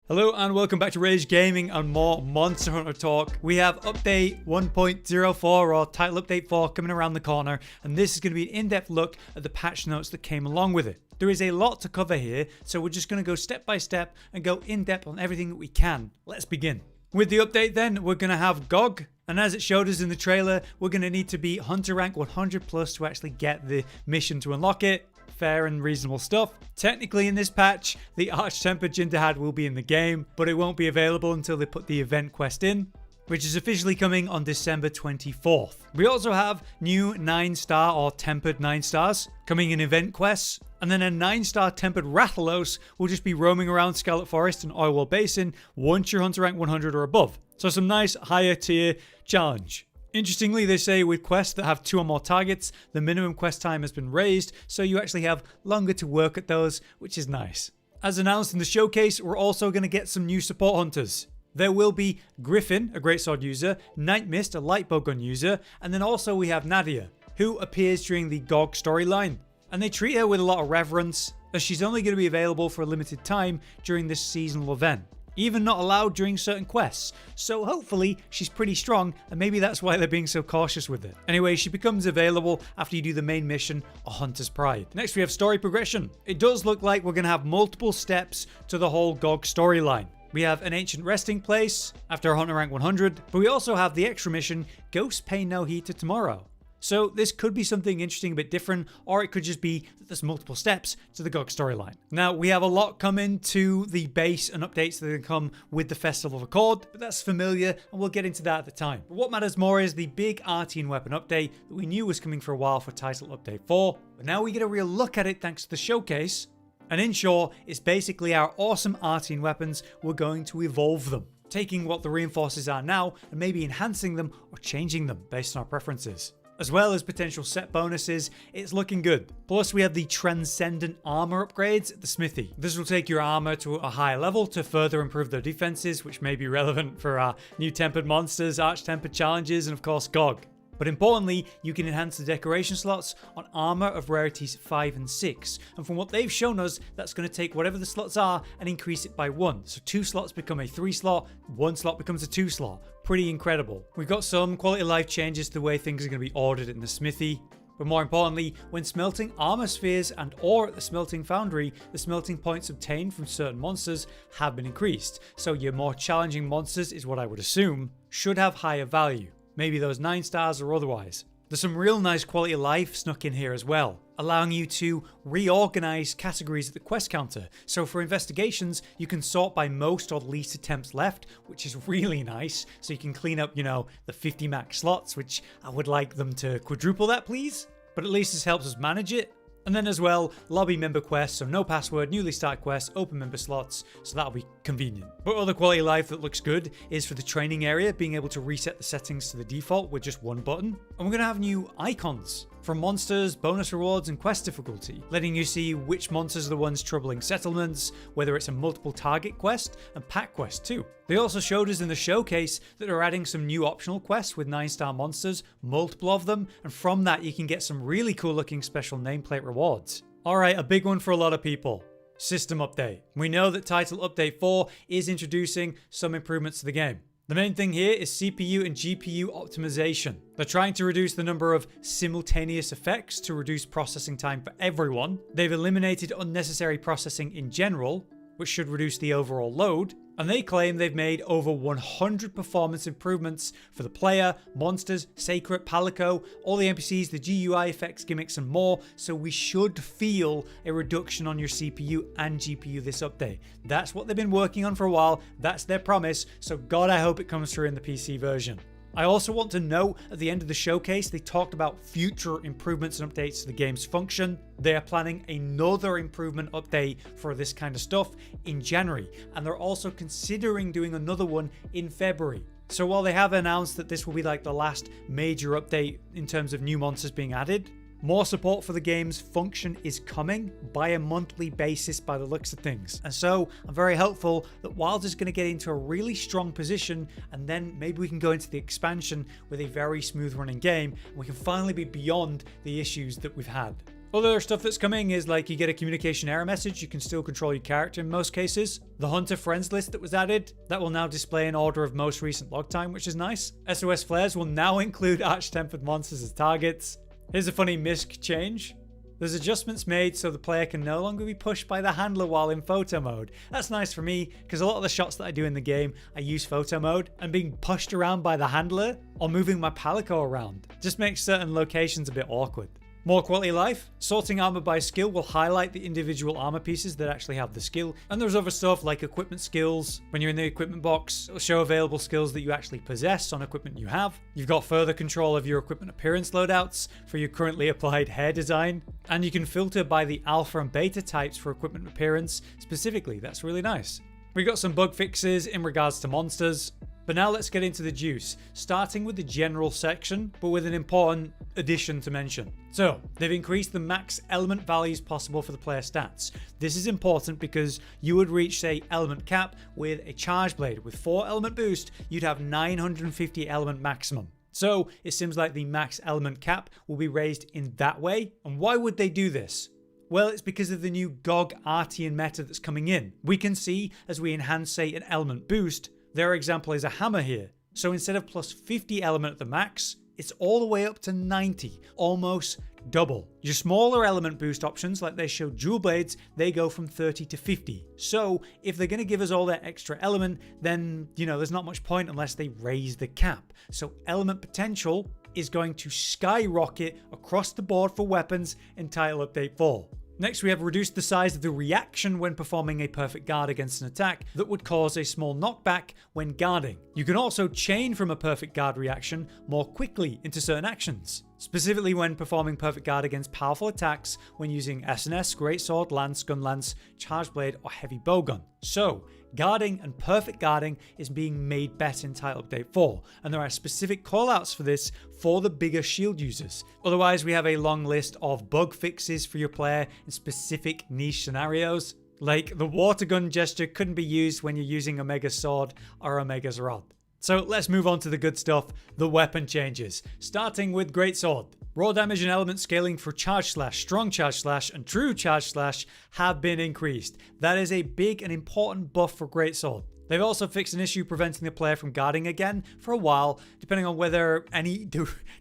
Hello and welcome back to Rage Gaming and more Monster Hunter talk. We have update 1.04 or title update 4 coming around the corner, and this is going to be an in-depth look at the patch notes that came along with it. There is a lot to cover here, so we're just going to go step by step and go in-depth on everything that we can. Let's begin. With the update then, we're going to have Gog, and as it showed us in the trailer, we're going to need to be Hunter rank 100 plus to actually get the mission to unlock it. Fair and reasonable stuff. Technically in this patch, the Arch-Tempered dahaad will be in the game, but it won't be available until they put the event quest in, which is officially coming on December 24th. We also have new 9-star or tempered 9 stars coming in event quests, and then a 9-star tempered Rathalos will just be roaming around Scarlet Forest and Oilwell Basin once you're Hunter rank 100 or above. So some nice higher tier challenge. Interestingly, they say with quests that have 2 or more targets, the minimum quest time has been raised, so you actually have longer to work at those, which is nice. As announced in the showcase, we're also going to get some new support hunters. There will be Griffin, a greatsword user, Night Mist, a light bowgun user, and then also we have Nadia, who appears during the GOG storyline. And they treat her with a lot of reverence, as she's only going to be available for a limited time during this seasonal event. Even not allowed during certain quests, so hopefully she's pretty strong, and maybe that's why they're being so cautious with it. Anyway, she becomes available after you do the main mission, A Hunter's Pride. Next we have story progression. It does look like we're going to have multiple steps to the whole GOG storyline. We have an ancient resting place after Hunter rank 100, but we also have the extra mission, Ghosts Pay No Heed to Tomorrow. So this could be something interesting, a bit different, or it could just be that there's multiple steps to the GOG storyline. Now, we have a lot coming to the base and updates that are going to come with the Festival of Accord, but that's familiar, and we'll get into that at the time. But what matters more is the big artian weapon update that we knew was coming for a while for Title Update 4, but now we get a real look at it thanks to the showcase. And in short, it's basically our awesome artian weapons. We're going to evolve them, taking what the reinforces are now and maybe enhancing them or changing them based on our preferences. As well as potential set bonuses, it's looking good. Plus we have the transcendent armor upgrades at the smithy. This will take your armor to a higher level to further improve their defenses, which may be relevant for our new tempered monsters, arch-tempered challenges, and of course GOG. But importantly, you can enhance the decoration slots on armor of rarities 5 and 6. And from what they've shown us, that's going to take whatever the slots are and increase it by 1. So 2 slots become a 3 slot, 1 slot becomes a 2 slot. Pretty incredible. We've got some quality of life changes to the way things are going to be ordered in the smithy. But more importantly, when smelting armor spheres and or at the smelting foundry, the smelting points obtained from certain monsters have been increased. So your more challenging monsters, is what I would assume, should have higher value. Maybe those 9 stars or otherwise. There's some real nice quality of life snuck in here as well, allowing you to reorganize categories at the quest counter. So for investigations, you can sort by most or least attempts left, which is really nice. So you can clean up, the 50 max slots, which I would like them to quadruple that, please. But at least this helps us manage it. And then as well, lobby member quests, so no password, newly start quests, open member slots, so that'll be convenient. But other quality of life that looks good is for the training area, being able to reset the settings to the default with just one button. And we're going to have new icons for monsters, bonus rewards, and quest difficulty, letting you see which monsters are the ones troubling settlements, whether it's a multiple target quest, and pack quest too. They also showed us in the showcase that they're adding some new optional quests with 9-star monsters, multiple of them, and from that you can get some really cool looking special nameplate rewards. Alright, a big one for a lot of people. System update. We know that Title Update 4 is introducing some improvements to the game. The main thing here is CPU and GPU optimization. They're trying to reduce the number of simultaneous effects to reduce processing time for everyone. They've eliminated unnecessary processing in general, which should reduce the overall load. And they claim they've made over 100 performance improvements for the player, monsters, Sacred, Palico, all the NPCs, the GUI effects, gimmicks, and more. So we should feel a reduction on your CPU and GPU this update. That's what they've been working on for a while. That's their promise. So God, I hope it comes through in the PC version. I also want to note at the end of the showcase, they talked about future improvements and updates to the game's function. They are planning another improvement update for this kind of stuff in January, and they're also considering doing another one in February. So while they have announced that this will be like the last major update in terms of new monsters being added, more support for the game's function is coming by a monthly basis by the looks of things. And so I'm very hopeful that Wilds is going to get into a really strong position, and then maybe we can go into the expansion with a very smooth running game and we can finally be beyond the issues that we've had. Other stuff that's coming is like you get a communication error message. You can still control your character in most cases. The Hunter Friends list that was added, that will now display an order of most recent log time, which is nice. SOS flares will now include arch-tempered monsters as targets. Here's a funny misc change. There's adjustments made so the player can no longer be pushed by the handler while in photo mode. That's nice for me, because a lot of the shots that I do in the game, I use photo mode, and being pushed around by the handler or moving my palico around just makes certain locations a bit awkward. More quality of life. Sorting armor by skill will highlight the individual armor pieces that actually have the skill. And there's other stuff like equipment skills. When you're in the equipment box, it'll show available skills that you actually possess on equipment you have. You've got further control of your equipment appearance loadouts for your currently applied hair design. And you can filter by the alpha and beta types for equipment appearance specifically. That's really nice. We've got some bug fixes in regards to monsters. But now let's get into the juice, starting with the general section, but with an important addition to mention. So, they've increased the max element values possible for the player stats. This is important because you would reach, say, element cap with a charge blade. With 4 element boost, you'd have 950 element maximum. So, it seems like the max element cap will be raised in that way. And why would they do this? Well, it's because of the new gog artian meta that's coming in. We can see as we enhance, say, an element boost, their example is a hammer here. So instead of plus 50 element at the max, it's all the way up to 90, almost double. Your smaller element boost options, like they show jewel blades, they go from 30 to 50. So if they're going to give us all that extra element, then, there's not much point unless they raise the cap. So element potential is going to skyrocket across the board for weapons in Title Update 4. Next, we have reduced the size of the reaction when performing a perfect guard against an attack that would cause a small knockback when guarding. You can also chain from a perfect guard reaction more quickly into certain actions, specifically when performing perfect guard against powerful attacks when using SNS, greatsword, lance, gunlance, charge blade, or heavy bowgun. So, guarding and perfect guarding is being made better in Title Update 4, and there are specific callouts for this for the bigger shield users. Otherwise, we have a long list of bug fixes for your player in specific niche scenarios, like the water gun gesture couldn't be used when you're using Omega's sword or Omega's rod. So let's move on to the good stuff, the weapon changes, starting with greatsword. Raw damage and element scaling for charge slash, strong charge slash, and true charge slash have been increased. That is a big and important buff for greatsword. They've also fixed an issue preventing the player from guarding again for a while, depending on whether any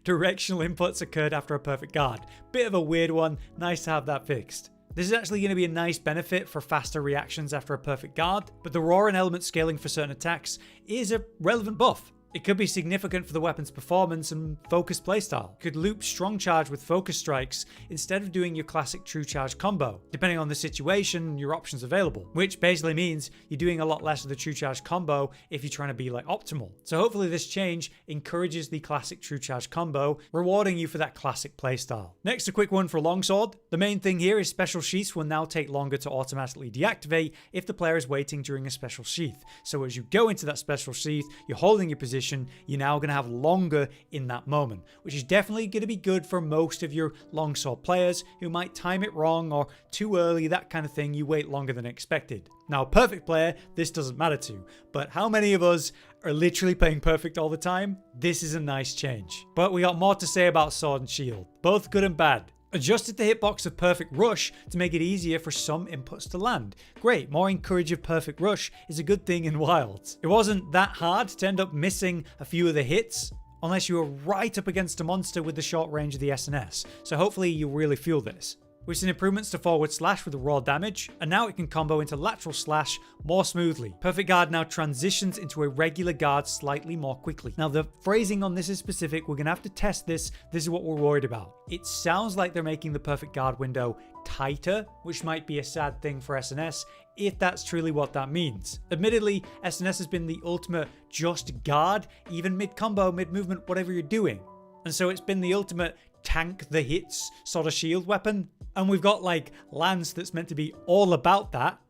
directional inputs occurred after a perfect guard. Bit of a weird one, nice to have that fixed. This is actually going to be a nice benefit for faster reactions after a perfect guard, but the raw and element scaling for certain attacks is a relevant buff. It could be significant for the weapon's performance and focused playstyle. You could loop strong charge with focus strikes instead of doing your classic true charge combo, depending on the situation and your options available, which basically means you're doing a lot less of the true charge combo if you're trying to be like optimal. So hopefully this change encourages the classic true charge combo, rewarding you for that classic playstyle. Next, a quick one for longsword. The main thing here is special sheaths will now take longer to automatically deactivate if the player is waiting during a special sheath. So as you go into that special sheath, you're holding your position, you're now going to have longer in that moment, which is definitely going to be good for most of your longsword players who might time it wrong or too early, that kind of thing. You wait longer than expected. Now, perfect player, this doesn't matter to, but how many of us are literally playing perfect all the time? This is a nice change. But we got more to say about sword and shield, both good and bad. Adjusted the hitbox of Perfect Rush to make it easier for some inputs to land. Great, more encourage of Perfect Rush is a good thing in Wilds. It wasn't that hard to end up missing a few of the hits, unless you were right up against a monster with the short range of the SNS, so hopefully you really feel this. We've seen improvements to forward slash with the raw damage, and now it can combo into lateral slash more smoothly. Perfect guard now transitions into a regular guard slightly more quickly. Now the phrasing on this is specific, we're going to have to test this. This is what we're worried about. It sounds like they're making the perfect guard window tighter, which might be a sad thing for SNS if that's truly what that means. Admittedly, SNS has been the ultimate just guard, even mid-combo, mid-movement, whatever you're doing. And so it's been the ultimate tank the hits sort of shield weapon. And we've got like Lance that's meant to be all about that.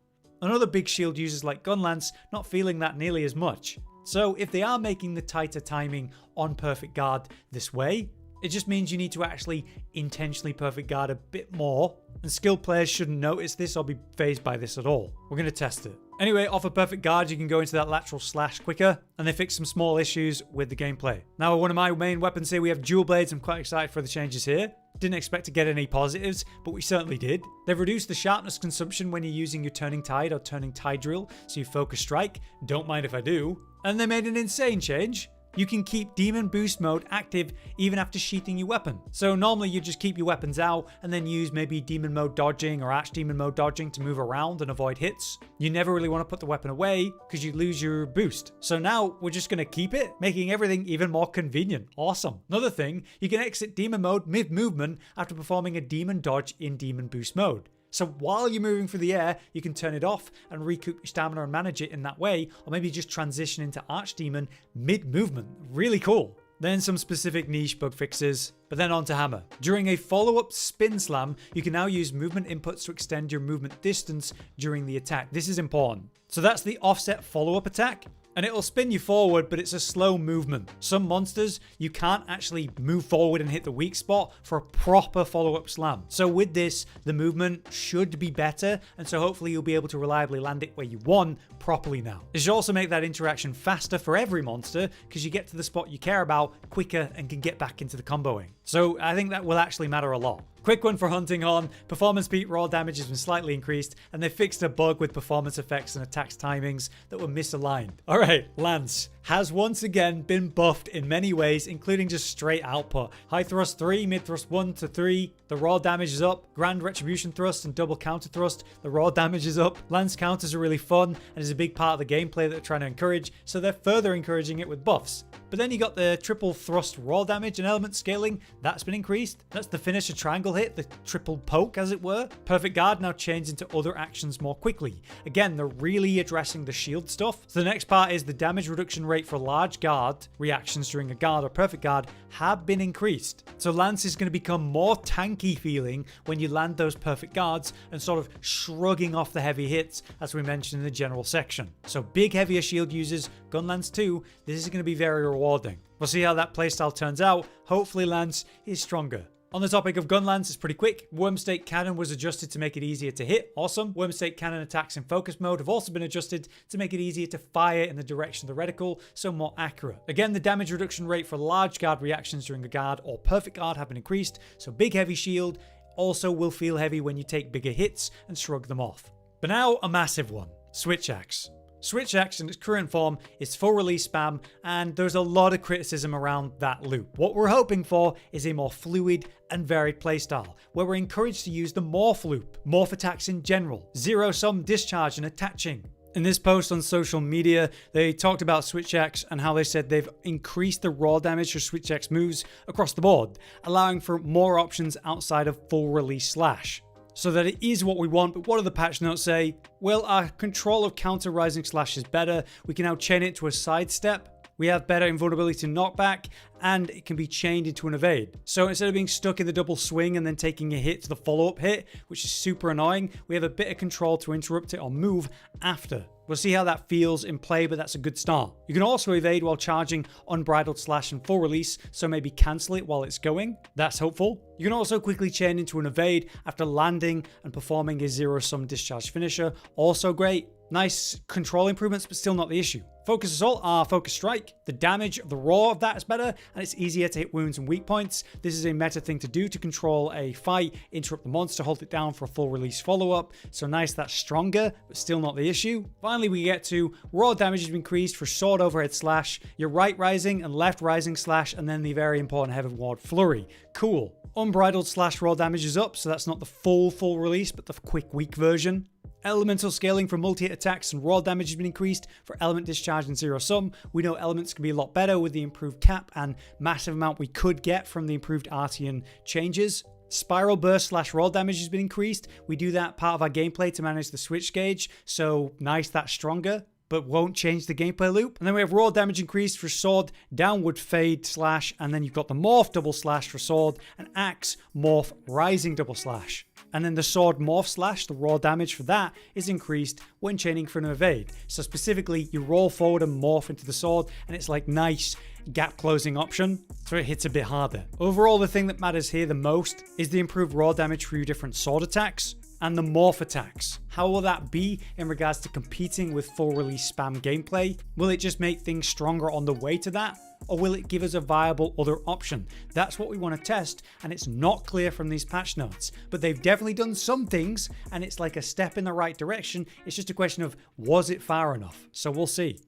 And other big shield users like Gunlance not feeling that nearly as much. So if they are making the tighter timing on perfect guard this way, it just means you need to actually intentionally perfect guard a bit more. And skilled players shouldn't notice this or be phased by this at all. We're going to test it. Anyway, off a perfect guard, you can go into that lateral slash quicker, and they fix some small issues with the gameplay. Now, one of my main weapons here, we have dual blades. I'm quite excited for the changes here. Didn't expect to get any positives, but we certainly did. They've reduced the sharpness consumption when you're using your turning tide or turning tide drill, so you focus strike. Don't mind if I do. And they made an insane change. You can keep demon boost mode active even after sheathing your weapon. So normally you just keep your weapons out and then use maybe demon mode dodging or archdemon mode dodging to move around and avoid hits. You never really want to put the weapon away because you lose your boost. So now we're just going to keep it, making everything even more convenient. Awesome. Another thing, you can exit demon mode mid-movement after performing a demon dodge in demon boost mode. So while you're moving through the air, you can turn it off and recoup your stamina and manage it in that way, or maybe just transition into archdemon mid-movement. Really cool. Then some specific niche bug fixes, but then on to hammer. During a follow-up spin slam, you can now use movement inputs to extend your movement distance during the attack. This is important. So that's the offset follow-up attack. And it'll spin you forward, but it's a slow movement. Some monsters, you can't actually move forward and hit the weak spot for a proper follow-up slam. So with this, the movement should be better, and so hopefully you'll be able to reliably land it where you want properly now. It should also make that interaction faster for every monster, because you get to the spot you care about quicker and can get back into the comboing. So I think that will actually matter a lot. Quick one for hunting on. Performance beat raw damage has been slightly increased, and they fixed a bug with performance effects and attacks timings that were misaligned. Alright, Lance has once again been buffed in many ways, including just straight output. High thrust 3, mid thrust 1 to 3, the raw damage is up. Grand retribution thrust and double counter thrust, the raw damage is up. Lance counters are really fun and is a big part of the gameplay that they're trying to encourage, so they're further encouraging it with buffs. But then you got the triple thrust raw damage and element scaling, that's been increased. That's the finisher triangle hit, the triple poke as it were. Perfect guard now changed into other actions more quickly. Again, they're really addressing the shield stuff. So the next part is the damage reduction rate for large guard reactions during a guard or perfect guard have been increased. So Lance is going to become more tanky feeling when you land those perfect guards and sort of shrugging off the heavy hits as we mentioned in the general section. So big heavier shield users, Gunlance 2, this is going to be very rewarding. We'll see how that playstyle turns out. Hopefully Lance is stronger. On the topic of Gunlance, it's pretty quick. Wormstake Cannon was adjusted to make it easier to hit. Awesome. Wormstake Cannon attacks in focus mode have also been adjusted to make it easier to fire in the direction of the reticle, so more accurate. Again, the damage reduction rate for large guard reactions during a guard or perfect guard have been increased, so big heavy shield also will feel heavy when you take bigger hits and shrug them off. But now a massive one. Switch Axe. Switch Axe in its current form is full release spam, and there's a lot of criticism around that loop. What we're hoping for is a more fluid and varied playstyle, where we're encouraged to use the morph loop, morph attacks in general, zero sum discharge and attaching. In this post on social media, they talked about Switch Axe and how they said they've increased the raw damage for Switch Axe moves across the board, allowing for more options outside of full release slash. So that it is what we want, but what do the patch notes say? Well, our control of counter rising slash is better. We can now chain it to a sidestep. We have better invulnerability to knockback, and it can be chained into an evade. So instead of being stuck in the double swing and then taking a hit to the follow-up hit, which is super annoying, we have a bit of control to interrupt it or move after. We'll see how that feels in play, but that's a good start. You can also evade while charging unbridled slash and full release, so maybe cancel it while it's going. That's helpful. You can also quickly chain into an evade after landing and performing a zero-sum discharge finisher. Also great. Nice control improvements, but still not the issue. Focus Assault are Focus Strike. The damage of the raw of that is better, and it's easier to hit wounds and weak points. This is a meta thing to do to control a fight, interrupt the monster, hold it down for a full release follow-up. So nice, that's stronger, but still not the issue. Finally, we get to raw damage has been increased for sword overhead slash, your right rising and left rising slash, and then the very important heavenward flurry. Cool. Unbridled slash raw damage is up, so that's not the full release, but the quick weak version. Elemental scaling for multi-hit attacks and raw damage has been increased for element discharge and zero sum. We know elements can be a lot better with the improved cap and massive amount we could get from the improved artian changes. Spiral burst slash raw damage has been increased. We do that part of our gameplay to manage the switch gauge, so nice, that's stronger, but won't change the gameplay loop. And then we have raw damage increased for sword, downward fade slash, and then you've got the morph double slash for sword, and axe morph rising double slash. And then the sword morph slash, the raw damage for that is increased when chaining for an evade. So specifically, you roll forward and morph into the sword, and it's like nice gap closing option, so it hits a bit harder. Overall, the thing that matters here the most is the improved raw damage for your different sword attacks. And the morph attacks. How will that be in regards to competing with full release spam gameplay? Will it just make things stronger on the way to that? Or will it give us a viable other option? That's what we want to test, and it's not clear from these patch notes. But they've definitely done some things, and it's like a step in the right direction. It's just a question of, was it far enough? So we'll see.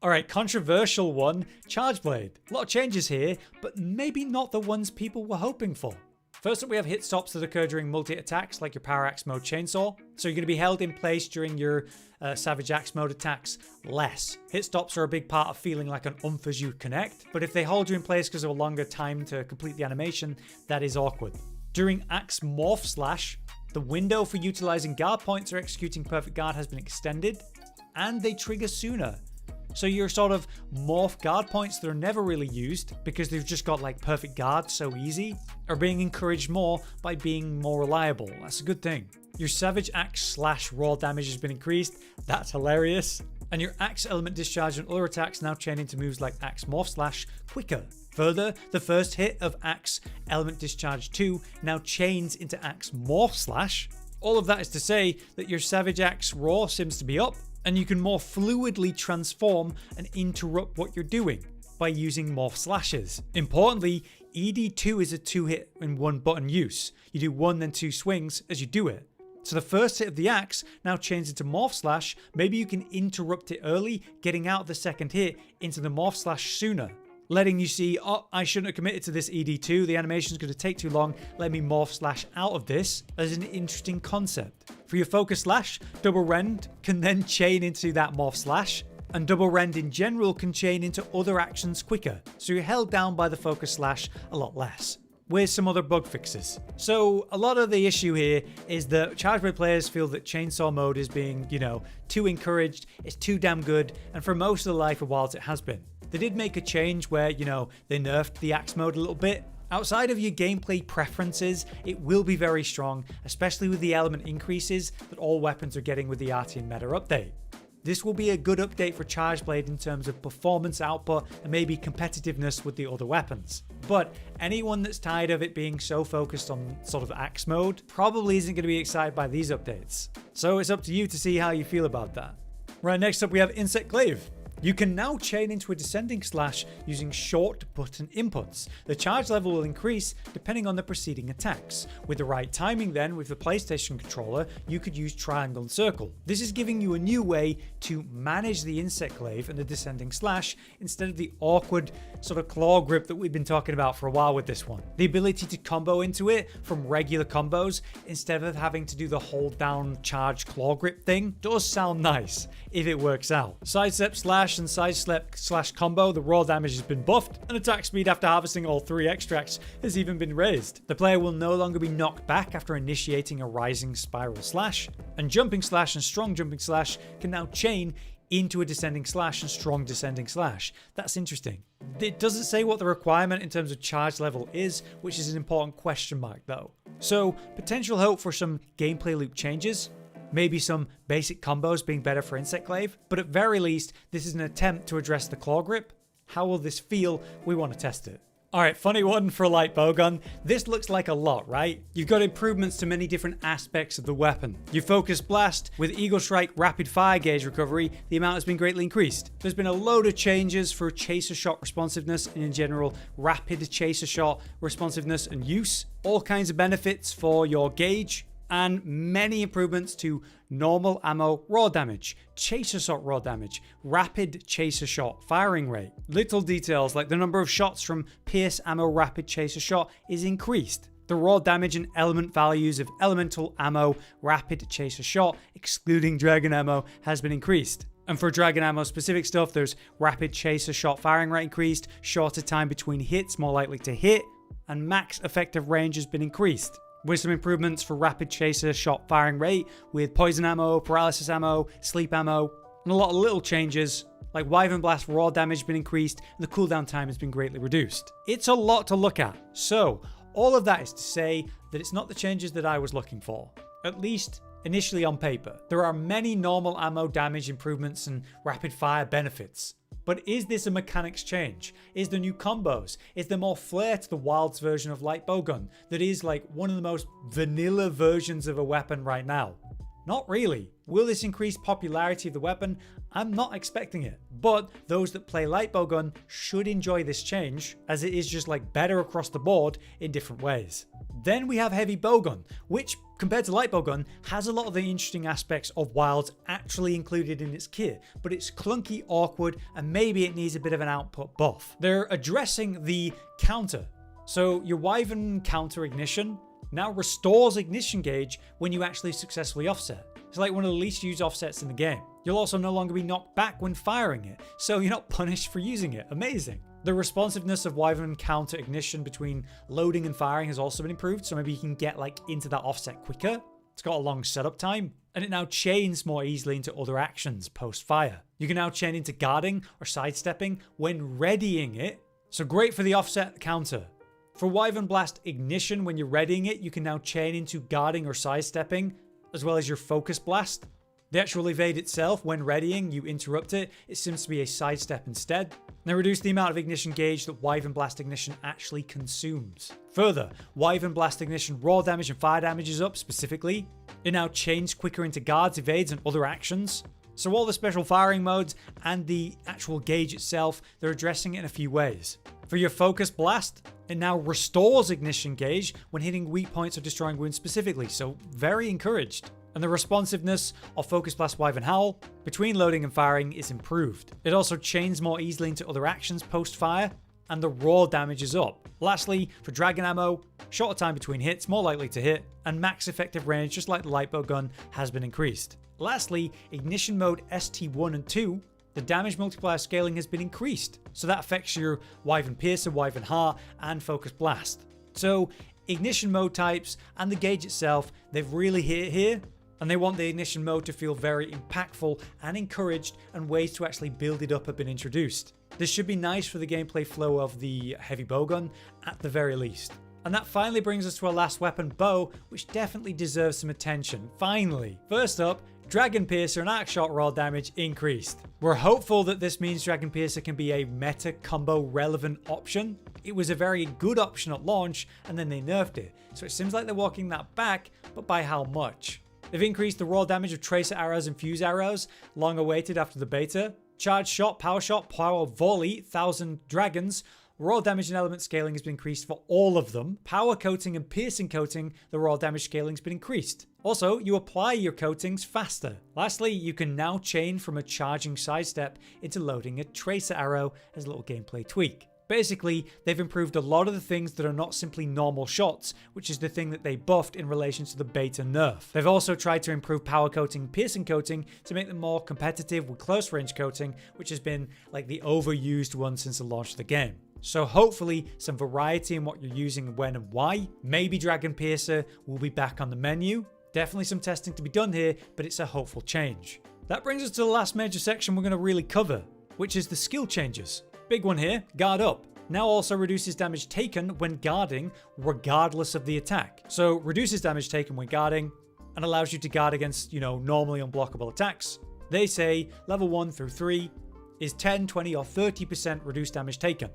Alright, controversial one, Charge Blade. A lot of changes here, but maybe not the ones people were hoping for. First up, we have hit stops that occur during multi-attacks, like your Power Axe mode chainsaw. So you're going to be held in place during your Savage Axe mode attacks less. Hit stops are a big part of feeling like an umph as you connect, but if they hold you in place because of a longer time to complete the animation, that is awkward. During Axe Morph Slash, the window for utilizing guard points or executing Perfect Guard has been extended, and they trigger sooner. So your sort of morph guard points that are never really used because they've just got like Perfect Guard so easy are being encouraged more by being more reliable. That's a good thing. Your Savage Axe Slash raw damage has been increased. That's hilarious. And your Axe Element Discharge and other attacks now chain into moves like Axe Morph Slash quicker. Further, the first hit of Axe Element Discharge 2 now chains into Axe Morph Slash. All of that is to say that your Savage Axe Raw seems to be up, and you can more fluidly transform and interrupt what you're doing by using morph slashes. Importantly, ED2 is a 2-hit in 1 button use. You do 1 then 2 swings as you do it. So the first hit of the axe now changes into morph slash. Maybe you can interrupt it early, getting out of the second hit into the morph slash sooner, letting you see, oh, I shouldn't have committed to this ED2, the animation's going to take too long, let me morph slash out of this, as an interesting concept. For your focus slash, double rend can then chain into that morph slash, and double rend in general can chain into other actions quicker, so you're held down by the focus slash a lot less. With some other bug fixes. So a lot of the issue here is that Charge Blade players feel that chainsaw mode is being, too encouraged, it's too damn good, and for most of the life of Wilds it has been. They did make a change where, they nerfed the axe mode a little bit. Outside of your gameplay preferences, it will be very strong, especially with the element increases that all weapons are getting with the Artian meta update. This will be a good update for Charge Blade in terms of performance output and maybe competitiveness with the other weapons. But anyone that's tired of it being so focused on sort of axe mode probably isn't going to be excited by these updates. So it's up to you to see how you feel about that. Right, next up we have Insect Glaive. You can now chain into a descending slash using short button inputs. The charge level will increase depending on the preceding attacks. With the right timing then, with the PlayStation controller, you could use triangle and circle. This is giving you a new way to manage the insect glaive and the descending slash instead of the awkward sort of claw grip that we've been talking about for a while with this one. The ability to combo into it from regular combos instead of having to do the hold down charge claw grip thing does sound nice if it works out. Sidestep slash and sidestep slash combo, the raw damage has been buffed, and attack speed after harvesting all 3 extracts has even been raised. The player will no longer be knocked back after initiating a rising spiral slash, and jumping slash and strong jumping slash can now chain into a descending slash and strong descending slash. That's interesting. It doesn't say what the requirement in terms of charge level is, which is an important question mark though. So potential hope for some gameplay loop changes. Maybe some basic combos being better for Insect Glaive, but at very least, this is an attempt to address the claw grip. How will this feel? We want to test it. Alright, funny one for a light bowgun. This looks like a lot, right? You've got improvements to many different aspects of the weapon. Your focus blast with Eagle Strike rapid fire gauge recovery, the amount has been greatly increased. There's been a load of changes for chaser shot responsiveness and in general rapid chaser shot responsiveness and use. All kinds of benefits for your gauge, and many improvements to normal ammo raw damage, chaser shot raw damage, rapid chaser shot firing rate. Little details like the number of shots from pierce ammo rapid chaser shot is increased. The raw damage and element values of elemental ammo rapid chaser shot, excluding dragon ammo, has been increased. And for dragon ammo specific stuff, there's rapid chaser shot firing rate increased, shorter time between hits, more likely to hit, and max effective range has been increased. With some improvements for rapid chaser shot firing rate with poison ammo, paralysis ammo, sleep ammo, and a lot of little changes like Wyvern Blast raw damage has been increased and the cooldown time has been greatly reduced. It's a lot to look at. So all of that is to say that it's not the changes that I was looking for, at least initially on paper. There are many normal ammo damage improvements and rapid fire benefits, But is this a mechanics change? Is there new combos? Is there more flair to the Wild's version of light bowgun that is like one of the most vanilla versions of a weapon right now? Not really. Will this increase popularity of the weapon? I'm not expecting it. But those that play light bowgun should enjoy this change, as it is just like better across the board in different ways. Then we have heavy bowgun, which compared to light bowgun has a lot of the interesting aspects of Wilds actually included in its kit, but it's clunky, awkward, and maybe it needs a bit of an output buff. They're addressing the counter. So your Wyvern counter ignition now restores ignition gauge when you actually successfully offset. It's like one of the least used offsets in the game. You'll also no longer be knocked back when firing it, so you're not punished for using it. Amazing. The responsiveness of Wyvern counter ignition between loading and firing has also been improved, so maybe you can get like into that offset quicker. It's got a long setup time, and it now chains more easily into other actions post fire. You can now chain into guarding or sidestepping when readying it, so great for the offset counter. For Wyvern Blast Ignition, when you're readying it, you can now chain into guarding or sidestepping, as well as your Focus Blast. The actual evade itself, when readying, you interrupt it. It seems to be a sidestep instead. They reduce the amount of ignition gauge that Wyvern Blast Ignition actually consumes. Further, Wyvern Blast Ignition raw damage and fire damage is up specifically. It now chains quicker into guards, evades, and other actions. So all the special firing modes and the actual gauge itself, they're addressing it in a few ways. For your Focus Blast, it now restores ignition gauge when hitting weak points or destroying wounds specifically, so very encouraged. And the responsiveness of Focus Blast Wyvern Howl between loading and firing is improved. It also chains more easily into other actions post-fire, and the raw damage is up. Lastly, for Dragon Ammo, shorter time between hits, more likely to hit, and max effective range, just like the light bowgun, has been increased. Lastly, Ignition Mode ST1 and 2, the damage multiplier scaling has been increased, so that affects your Wyvern Piercer, Wyvern Heart, and Focus Blast. So, Ignition Mode types and the gauge itself, they've really hit it here, and they want the Ignition Mode to feel very impactful and encouraged, and ways to actually build it up have been introduced. This should be nice for the gameplay flow of the heavy bowgun, at the very least. And that finally brings us to our last weapon, bow, which definitely deserves some attention, finally. First up, Dragon Piercer and Arc Shot raw damage increased. We're hopeful that this means Dragon Piercer can be a meta combo relevant option. It was a very good option at launch, and then they nerfed it. So it seems like they're walking that back, but by how much? They've increased the raw damage of Tracer Arrows and Fuse Arrows, long awaited after the beta. Charge Shot, Power Volley, 1000 Dragons. Raw damage and element scaling has been increased for all of them. Power Coating and Piercing Coating, the raw damage scaling has been increased. Also, you apply your coatings faster. Lastly, you can now chain from a charging sidestep into loading a Tracer Arrow as a little gameplay tweak. Basically, they've improved a lot of the things that are not simply normal shots, which is the thing that they buffed in relation to the beta nerf. They've also tried to improve power coating and piercing coating to make them more competitive with close range coating, which has been like the overused one since the launch of the game. So hopefully some variety in what you're using, when and why. Maybe Dragon Piercer will be back on the menu. Definitely some testing to be done here, but it's a hopeful change. That brings us to the last major section we're going to really cover, which is the skill changes. Big one here, Guard Up. Now also reduces damage taken when guarding, regardless of the attack. So reduces damage taken when guarding, and allows you to guard against, normally unblockable attacks. They say level 1 through 3 is 10, 20, or 30% reduced damage taken,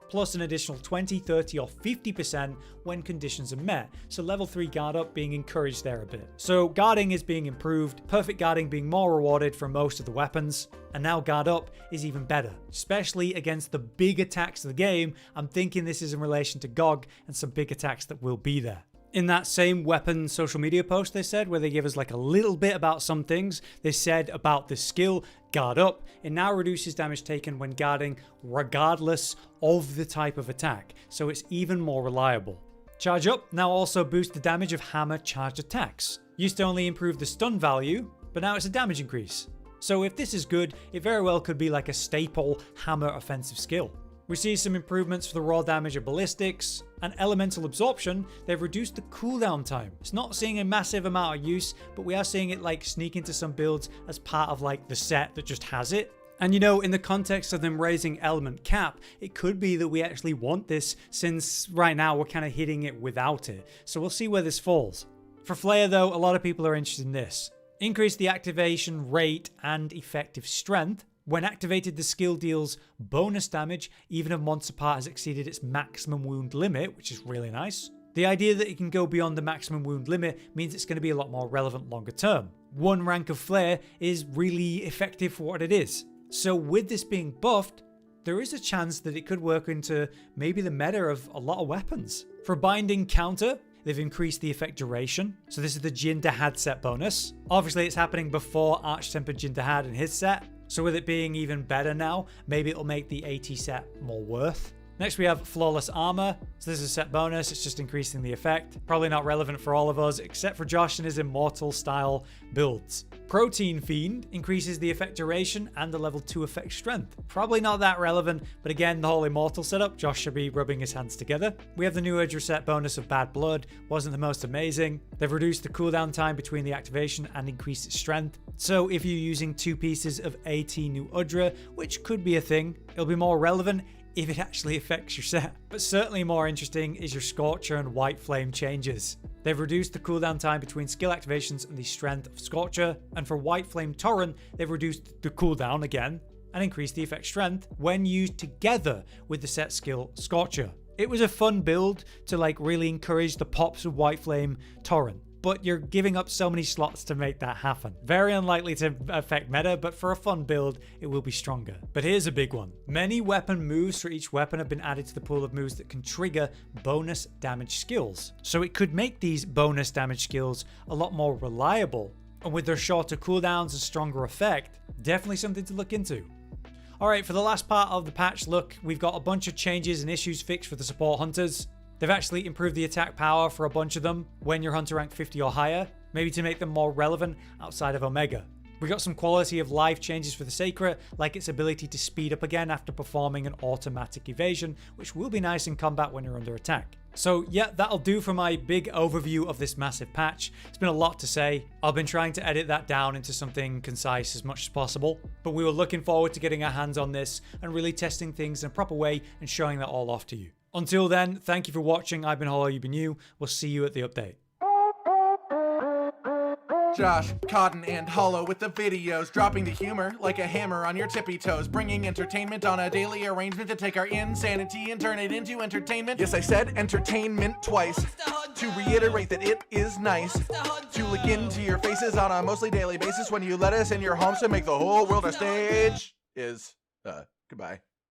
plus an additional 20, 30, or 50% when conditions are met. So level 3 guard up being encouraged there a bit. So guarding is being improved, perfect guarding being more rewarded for most of the weapons, and now guard up is even better, especially against the big attacks of the game. I'm thinking this is in relation to GOG and some big attacks that will be there. In that same weapon social media post they said, where they give us like a little bit about some things, they said about the skill Guard Up, it now reduces damage taken when guarding regardless of the type of attack, so it's even more reliable. Charge Up now also boosts the damage of hammer charged attacks. Used to only improve the stun value, but now it's a damage increase. So if this is good, it very well could be like a staple hammer offensive skill. We see some improvements for the raw damage of ballistics and elemental absorption. They've reduced the cooldown time. It's not seeing a massive amount of use, but we are seeing it like sneak into some builds as part of like the set that just has it. And in the context of them raising element cap, it could be that we actually want this, since right now we're kind of hitting it without it. So we'll see where this falls. For Flair though, a lot of people are interested in this. Increase the activation rate and effective strength. When activated, the skill deals bonus damage even if monster part has exceeded its maximum wound limit, which is really nice. The idea that it can go beyond the maximum wound limit means it's going to be a lot more relevant longer term. One rank of flair is really effective for what it is. So with this being buffed, there is a chance that it could work into maybe the meta of a lot of weapons. For binding counter, they've increased the effect duration. So this is the Jin dahaad set bonus. Obviously it's happening before Arch-Tempered Jin dahaad in his set. So with it being even better now, maybe it'll make the AT set more worth. Next we have Flawless Armor. So this is a set bonus, it's just increasing the effect. Probably not relevant for all of us, except for Josh and his Immortal style builds. Protein Fiend increases the effect duration and the level 2 effect strength. Probably not that relevant, but again, the whole Immortal setup, Josh should be rubbing his hands together. We have the new Udra set bonus of Bad Blood, wasn't the most amazing. They've reduced the cooldown time between the activation and increased its strength. So if you're using 2 pieces of AT new Udra, which could be a thing, it'll be more relevant if it actually affects your set. But certainly more interesting is your Scorcher and White Flame changes. They've reduced the cooldown time between skill activations and the strength of Scorcher, and for White Flame Torrent, they've reduced the cooldown again and increased the effect strength when used together with the set skill Scorcher. It was a fun build to really encourage the pops of White Flame Torrent, but you're giving up so many slots to make that happen. Very unlikely to affect meta, but for a fun build, it will be stronger. But here's a big one. Many weapon moves for each weapon have been added to the pool of moves that can trigger bonus damage skills. So it could make these bonus damage skills a lot more reliable, and with their shorter cooldowns and stronger effect, definitely something to look into. Alright, for the last part of the patch look, we've got a bunch of changes and issues fixed for the support hunters. They've actually improved the attack power for a bunch of them when you're hunter rank 50 or higher, maybe to make them more relevant outside of Omega. We got some quality of life changes for the Sacred, like its ability to speed up again after performing an automatic evasion, which will be nice in combat when you're under attack. So yeah, that'll do for my big overview of this massive patch. It's been a lot to say. I've been trying to edit that down into something concise as much as possible, but we were looking forward to getting our hands on this and really testing things in a proper way and showing that all off to you. Until then, thank you for watching. I've been Hollow, you've been you. We'll see you at the update. Josh, Cotton, and Hollow with the videos, dropping the humor like a hammer on your tippy toes, bringing entertainment on a daily arrangement to take our insanity and turn it into entertainment. Yes, I said entertainment twice, to reiterate that it is nice to look into your faces on a mostly daily basis when you let us in your homes to make the whole world a stage. Goodbye.